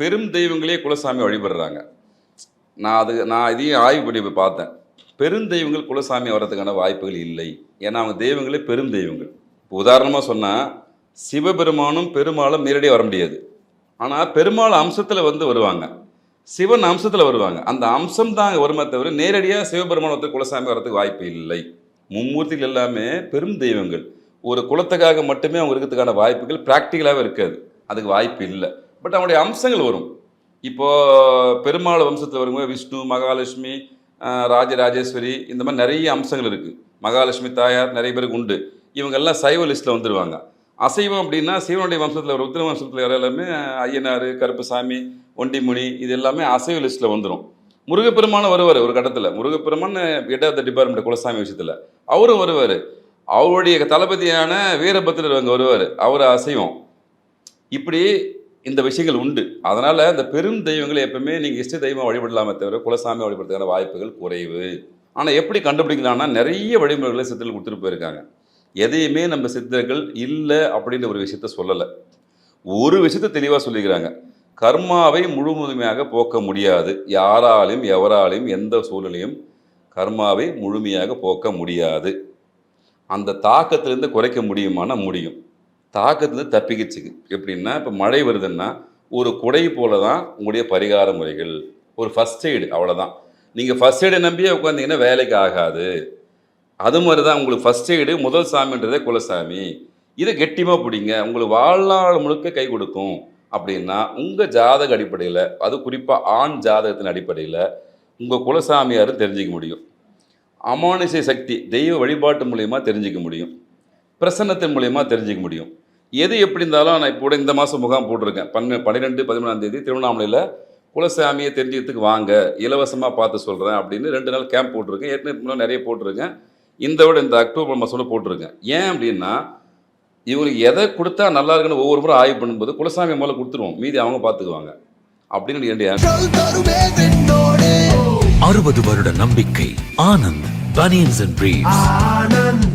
பெரும் தெய்வங்களே குலசாமி வழிபடுறாங்க. நான் இதையும் ஆய்வு பண்ணி போய் பார்த்தேன். பெருந்தெய்வங்கள் குலசாமி வர்றதுக்கான வாய்ப்புகள் இல்லை. ஏன்னா அவங்க தெய்வங்களே பெருந்தெய்வங்கள். இப்போ உதாரணமாக சொன்னால் சிவபெருமானும் பெருமாளும் நேரடியாக வர முடியாது. ஆனால் பெருமாள் அம்சத்தில் வருவாங்க, சிவன் அம்சத்தில் வருவாங்க. அந்த அம்சம் தான் அங்கே வருமே தவிர நேரடியாக சிவபெருமான் குலசாமி வர்றதுக்கு வாய்ப்பு இல்லை. மும்மூர்த்திகள் எல்லாமே பெரும் தெய்வங்கள். ஒரு குலத்துக்காக மட்டுமே அவங்க இருக்கிறதுக்கான வாய்ப்புகள் ப்ராக்டிக்கலாகவே இருக்காது. அதுக்கு வாய்ப்பு இல்லை. பட் அவங்களுடைய அம்சங்கள் வரும். இப்போது பெருமாள் வம்சத்தில் வரும்போது விஷ்ணு, மகாலட்சுமி, ராஜராஜேஸ்வரி, இந்த மாதிரி நிறைய அம்சங்கள் இருக்குது. மகாலட்சுமி தாயார் நிறைய பேருக்கு உண்டு. இவங்கெல்லாம் சைவ லிஸ்ட்டில் வந்துடுவாங்க. அசைவம் அப்படின்னா சிவனுடைய வம்சத்தில் வரும். உத்திர வம்சத்தில் வர எல்லாமே ஐயனார், கருப்புசாமி, ஒண்டிமுனி, இது எல்லாமே அசைவ லிஸ்ட்டில் வந்துடும். முருகப்பெருமான வருவார் ஒரு கட்டத்தில். முருகப்பெருமான் ஹெட் ஆஃப் த டிபார்ட்மெண்ட் குலசாமி விஷயத்தில் அவரும் வருவார். அவருடைய தளபதியான வீரபத்திரர் அங்கே வருவார், அவர் அசைவம். இப்படி இந்த விஷயங்கள் உண்டு. அதனால் இந்த பெரும் தெய்வங்களை எப்பவுமே நீங்கள் இஷ்ட தெய்வம் வழிபடலாமே தவிர குலசாமி வழிபடுறதுக்கான வாய்ப்புகள் குறைவு. ஆனால் எப்படி கண்டுபிடிக்கலாம்னா நிறைய வழிமுறைகளை சித்தர்கள் கொடுத்துட்டு போயிருக்காங்க. எதையுமே நம்ம சித்தர்கள் இல்லை அப்படின்ற ஒரு விஷயத்த சொல்லலை. ஒரு விஷயத்த தெளிவாக சொல்லிக்கிறாங்க. கர்மாவை முழுமையாக போக்க முடியாது. யாராலையும் எவராலையும் எந்த சூழ்நிலையும் கர்மாவை முழுமையாக போக்க முடியாது. அந்த தாக்கத்திலேருந்து குறைக்க முடியுமானா முடியும். தாக்கத்துலேருந்து தப்பிக்கிச்சுக்கு எப்படின்னா, இப்போ மழை வருதுன்னா ஒரு குடை போல தான் உங்களுடைய பரிகார முறைகள். ஒரு ஃபஸ்ட் எய்டு, அவ்வளோதான். நீங்கள் ஃபஸ்ட் எய்டை நம்பியே உட்காந்திங்கன்னா வேலைக்கு ஆகாது. அது மாதிரி தான் உங்களுக்கு ஃபஸ்ட் எய்டு முதல் சாமின்றதே குலசாமி. இதை கெட்டியமாக பிடிங்க, உங்களுக்கு வாழ்நாள் முழுக்க கை கொடுக்கும். அப்படின்னா உங்கள் ஜாதக அடிப்படையில், அது குறிப்பாக ஆண் ஜாதகத்தின் அடிப்படையில் உங்கள் குலசாமியாரும் தெரிஞ்சிக்க முடியும். அமானுஷ்ய சக்தி தெய்வ வழிபாட்டு மூலயமா தெரிஞ்சிக்க முடியும். பிரசன்னத்தின் மூலயமா தெரிஞ்சிக்க முடியும். எது எப்படி இருந்தாலும் நான் இப்போ இந்த மாதம் முகாம் போட்டிருக்கேன். 12, 13ஆம் தேதி திருவண்ணாமலையில் குலசாமியை தெரிஞ்சுக்கிறதுக்கு வாங்க, இலவசமாக பார்த்து சொல்கிறேன் அப்படின்னு 2 நாள் கேம்ப் போட்டிருக்கேன். ஏற்கனவே நிறைய போட்டிருக்கேன். இந்த அக்டோபர் மாதம் போட்டிருக்கேன். ஏன் அப்படின்னா, இவங்களுக்கு எதை கொடுத்தா நல்லா இருக்குன்னு ஒவ்வொரு முறை ஆய்வு பண்ணும்போது குலசாமி முதல்ல கொடுத்துருவோம், மீதி அவங்க பார்த்துக்குவாங்க அப்படின்னு 60 வருட நம்பிக்கை. Anand banians and briefs.